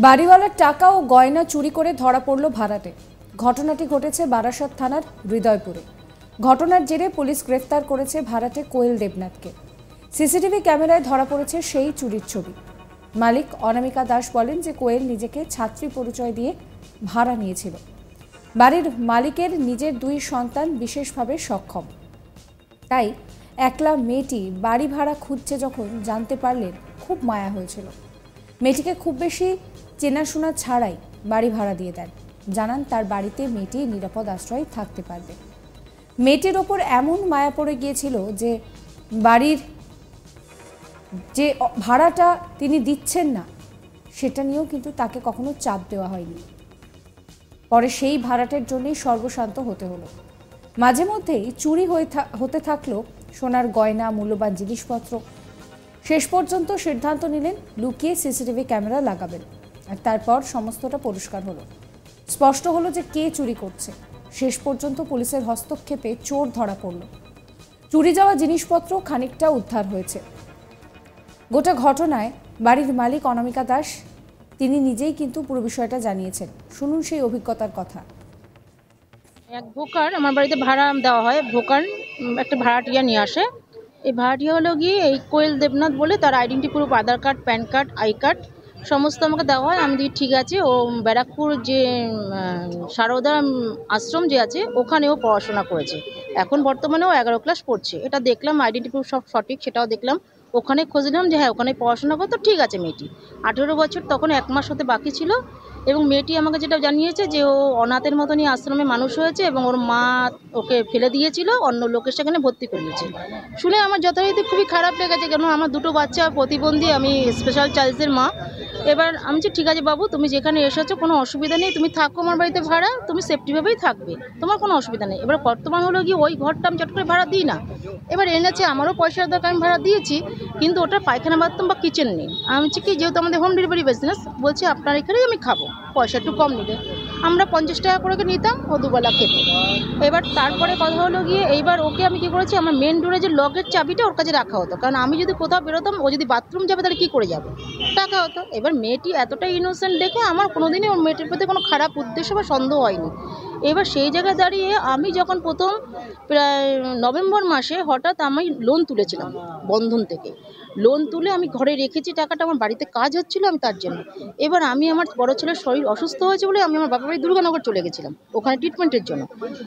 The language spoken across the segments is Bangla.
বাড়িওয়ালার টাকা ও গয়না চুরি করে ধরা পড়ল ভাড়াটে। ঘটনাটি ঘটেছে বারাসত থানার হৃদয়পুরে। ঘটনার জেরে পুলিশ গ্রেফতার করেছে ভাড়াটে কোয়েল দেবনাথকে। সিসিটিভি ক্যামেরায় ধরা পড়েছে সেই চুরির ছবি। মালিক অনামিকা দাস বলেন যে কোয়েল নিজেকে ছাত্রী পরিচয় দিয়ে ভাড়া নিয়েছিল। বাড়ির মালিকের নিজের 2 সন্তান বিশেষভাবে সক্ষম, তাই একলা মেয়েটি বাড়ি ভাড়া খুঁজছে যখন জানতে পারলেন খুব মায়া হয়েছিল। মেয়েটিকে খুব বেশি চেনাশোনা ছাড়াই বাড়ি ভাড়া দিয়ে দেন। জানান তার বাড়িতে মেয়েটি নিরাপদ আশ্রয় থাকতে পারবে। মেয়েটির ওপর এমন মায়া পড়ে গিয়েছিল যে বাড়ির যে ভাড়াটা তিনি দিচ্ছেন না সেটা নিয়েও কিন্তু তাকে কখনো চাপ দেওয়া হয়নি। পরে সেই ভাড়াটের জন্যই সর্বশান্ত হতে হলো। মাঝে মধ্যেই চুরি হতে থাকলো সোনার গয়না, মূল্যবান জিনিসপত্র। শেষ পর্যন্ত সিদ্ধান্ত নিলেন লুকিয়ে সিসিটিভি ক্যামেরা লাগাবেন। আর তারপর সমস্তটা পরিষ্কার হলো, স্পষ্ট হলো যে কে চুরি করছে। শেষ পর্যন্ত পুলিশের হস্তক্ষেপে চোর ধরা পড়ল। চুরি যাওয়া জিনিসপত্র খানিকটা উদ্ধার হয়েছে। গোটা ঘটনায় বাড়ির মালিক অনামিকা দাস তিনি নিজেই কিন্তু পুরো বিষয়টা জানিয়েছেন। শুনুন সেই অভিজ্ঞতার কথা। এক ভোকার আমার বাড়িতে ভাড়া দেওয়া হয়। ভোকার একটা ভাড়াটিয়া নিয়ে আসে। এই ভাড়াটিয়া হলো গিয়ে এই কোয়েল দেবনাথ বলে, তার identity proof, Aadhaar card, pan card, I card সমস্ত আমাকে দেওয়া হয়। আমি ঠিক আছে, ও ব্যারাকপুর যে সারদা আশ্রম যে আছে ওখানেও পড়াশোনা করেছে। এখন বর্তমানেও 11 ক্লাস পড়ছে। এটা দেখলাম, আইডেন্টি প্রুফ সব সঠিক, সেটাও দেখলাম। ওখানে খুঁজলাম যে হ্যাঁ ওখানে পড়াশোনা করতো, ঠিক আছে। মেয়েটি 18 বছর, তখন 1 মাস হতে বাকি ছিল। এবং মেয়েটি আমাকে যেটা জানিয়েছে যে ও অনাথের মতনই আশ্রমে মানুষ হয়েছে এবং ওর মা ওকে ফেলে দিয়েছিল, অন্য লোকের সেখানে ভর্তি করিয়েছে। শুনে আমার যথারীতি খুবই খারাপ লেগেছে, কেন আমার 2টো বাচ্চা প্রতিবন্ধী, আমি স্পেশাল চাইল্ডসের মা। এবার আমি ঠিক আছে বাবু, তুমি যেখানে এসেছো কোনো অসুবিধা নেই, তুমি থাকো আমার বাড়িতে ভাড়া, তুমি সেফটিভাবেই থাকবে, তোমার কোনো অসুবিধা নেই। এবার বর্তমান হলো গিয়ে ওই ঘরটা আমি চট করে ভাড়া দিই না। এবার এনেছে, আমারও পয়সার দরকার, আমি ভাড়া দিয়েছি, কিন্তু ওটার পায়খানা বাথরুম বা কিচেন নেই। আমি কি যেহেতু আমাদের হোম ডেলিভারি বিজনেস, বলছি আপনার এখানেই আমি খাবো, পয়সা একটু কম নিলে। আমরা 50 টাকা করে নিতাম, ও 2 বেলা খেত। এবার তারপরে কথা হলো গিয়ে, এইবার ওকে আমি কি করেছি, আমার মেন ডোরে যে লকের চাবিটা ওর কাছে রাখা হতো, কারণ আমি যদি কোথাও বেরোতাম, ও যদি বাথরুম যাবে তাহলে কী করে যাবে, রাখা হতো। এবার মেয়েটি এতটা ইনোসেন্ট দেখে আমার কোনোদিনই ওর মেয়েটির প্রতি কোনো খারাপ উদ্দেশ্য বা সন্দেহ হয়নি। এবার সেই জায়গায় দাঁড়িয়ে আমি যখন প্রথম প্রায় নভেম্বর মাসে হঠাৎ আমি লোন তুলেছিলাম বন্ধন থেকে। লোন তুলে আমি ঘরে রেখেছি টাকাটা, আমার বাড়িতে কাজ হচ্ছিলো, আমি তার জন্য। এবার আমি আমার বড় ছেলের শরীর অসুস্থ হয়েছে বলে আমি আমার বাবার বাড়ি দুর্গানগর চলে গেছিলাম ওখানে ট্রিটমেন্টের জন্য।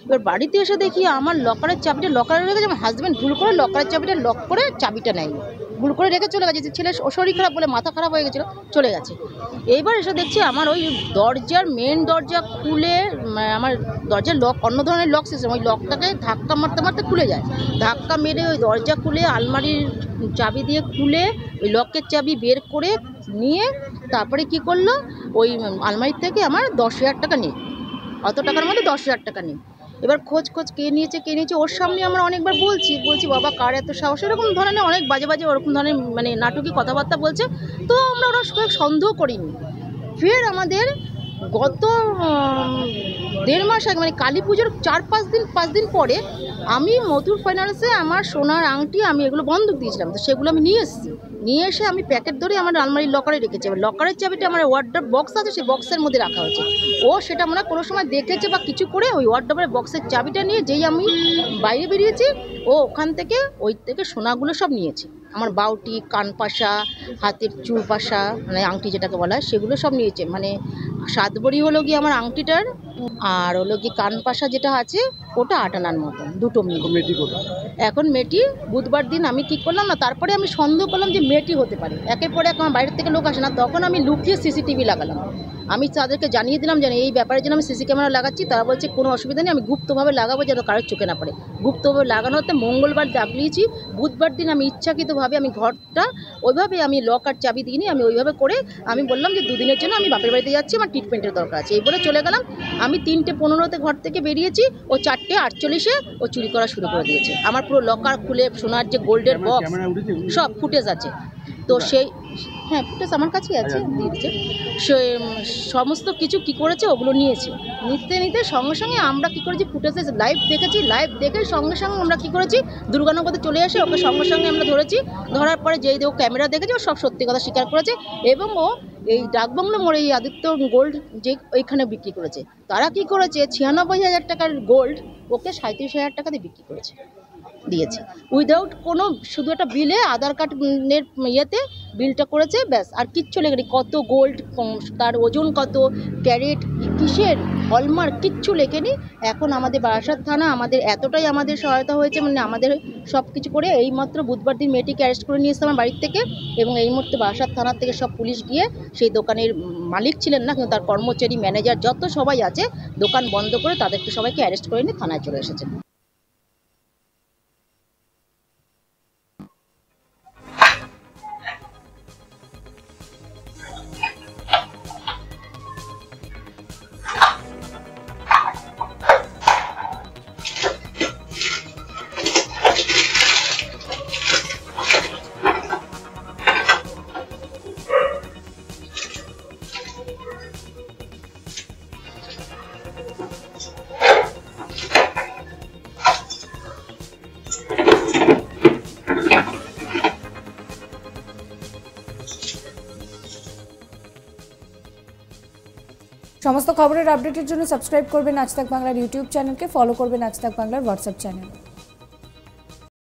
এবার বাড়িতে এসে দেখি আমার লকারের চাবিটা লকারে রেখেছে। আমার হাজব্যান্ড ভুল করে লকারের চাবিটা লক করে চাবিটা নেয়নি, ভুল করে রেখে চলে গেছে। ছেলে শরীর খারাপ বলে, মাথা খারাপ হয়ে গেছিলো, চলে গেছে। এইবার এসে দেখছি আমার ওই দরজার মেন দরজা খুলে, আমার দরজার লক অন্য ধরনের লক সিস্টেম, ওই লকটাকে ধাক্কা মারতে মারতে খুলে যায়। ধাক্কা মেরে ওই দরজা খুলে আলমারির চাবি দিয়ে খুলে ওই লকের চাবি বের করে নিয়ে তারপরে কি করলো, ওই আলমারির থেকে আমার 10,000 টাকা নিই, অত টাকার মধ্যে 10,000 টাকা নিই। এবার খোঁজ কে নিয়েছে ওর সামনে আমরা অনেকবার বলছি বাবা কার এত সাহস, এরকম ধরনের অনেক বাজে ওরকম ধরনের মানে নাটকীয় কথাবার্তা বলছে। তো আমরা ওরা সন্দেহ করিনি। ফের আমাদের গত 1.5 মাস আগে, মানে কালী পুজোর 4-5 দিন পরে আমি মধুর ফাইন্যান্সে আমার সোনার আংটি, আমি এগুলো বন্ধক দিয়েছিলাম, তো সেগুলো আমি নিয়ে এসে আমি প্যাকেট ধরে আমার আলমারির লকারে রেখেছি। এবার লকারের চাবিটা আমার ওয়ার্ডরোব বক্স আছে, সেই বক্সের মধ্যে রাখা হয়েছে। ও সেটা মনে হয় কোনো সময় দেখেছে বা কিছু করে ওই ওয়ার্ডরোবের বক্সের চাবিটা নিয়ে যেই আমি বাইরে বেরিয়েছি, ও ওখান থেকে ওই থেকে সোনাগুলো সব নিয়েছে। আমার বাউটি, কানপাশা, হাতের চুল পাশা, মানে আংটি যেটাকে বলা হয়, সেগুলো সব নিয়েছে। মানে 7 ভরি হলো গিয়ে আমার আংটিটার, আর হলো গিয়ে কানপাশা যেটা আছে ওটা 8 আনার মতন, দুটো মিলে। এখন মেয়েটি বুধবার দিন আমি কী করলাম না, তারপরে আমি সন্দেহ করলাম যে মেয়েটি হতে পারে। একের পরে এক আমার বাইরের থেকে লোক আসে না, তখন আমি লুকিয়ে সিসিটিভি লাগালাম। আমি তাদেরকে জানিয়ে দিলাম যে এই ব্যাপারের জন্য আমি সিসি ক্যামেরা লাগাচ্ছি। তারা বলছে কোনো অসুবিধা নেই, আমি গুপ্তভাবে লাগাবো যেন কারোর চোখে না পড়ে। গুপ্তভাবে লাগানো হতে মঙ্গলবার দাগলিয়েছি, বুধবার দিন আমি ইচ্ছাকৃতভাবে আমি ঘরটা ওইভাবে আমি লক আর চাবি দিইনি, আমি ওইভাবে করে আমি বললাম যে 2 দিনের জন্য আমি বাপের বাড়িতে যাচ্ছি, আমার ট্রিটমেন্টের দরকার আছে, এই বলে চলে গেলাম। আমি 3:15 ঘর থেকে বেরিয়েছি, ও 4:48 ও চুরি করা শুরু করে দিয়েছে। আমার পুরো লকার খুলে সোনার যে গোল্ডের বক্স সব ফুটেজ আছে। তো সেই হ্যাঁ ফুটেজ আমার কাছেই আছে, দিয়ে দিচ্ছে। সে সমস্ত কিছু কি করেছে ওগুলো নিয়েছে। নিতে সঙ্গে সঙ্গে আমরা কি করেছি, ফুটেজে লাইভ দেখেছি, লাইভ দেখে সঙ্গে সঙ্গে আমরা কি করেছি, দুর্গানগরে চলে আসি, ওকে সঙ্গে সঙ্গে আমরা ধরেছি। ধরার পরে যেই ও ক্যামেরা দেখেছে ও সব সত্যি কথা স্বীকার করেছে, এবং ও এই ডাকবাংলো মোড়ে এই আদিত্য গোল্ড যে ওইখানে বিক্রি করেছে। তারা কি করেছে, 96,000 টাকার গোল্ড ওকে 37,000 টাকা দিয়ে বিক্রি করেছে, দিয়েছে উইদাউট কোনো, শুধু একটা বিলে আধার কার্ডের ইয়েতে বিলটা করেছে, ব্যাস। আর কিচ্ছু লেখেনি কত গোল্ড, তার ওজন কত, ক্যারেট, কিসের হলমার্ক, কিচ্ছু লেখেনি। এখন আমাদের বারাসাত থানা আমাদের এতটাই আমাদের সহায়তা হয়েছে, মানে আমাদের সব কিছু করে এইমাত্র বুধবার দিন মেয়েটিকে অ্যারেস্ট করে নিয়ে এসছে আমার বাড়ির থেকে, এবং এই মুহূর্তে বারাসাত থানার থেকে সব পুলিশ গিয়ে সেই দোকানের মালিক ছিলেন না কিন্তু তার কর্মচারী, ম্যানেজার যত সবাই আছে, দোকান বন্ধ করে তাদেরকে সবাইকে অ্যারেস্ট করে নিয়ে থানায় চলে এসেছেন। সমস্ত খবরের আপডেটের জন্য সাবস্ক্রাইব করবেন আজ তাক বাংলার ইউটিউব চ্যানেলকে, ফলো করবেন আজ তাক বাংলার হোয়াটসঅ্যাপ চ্যানেল।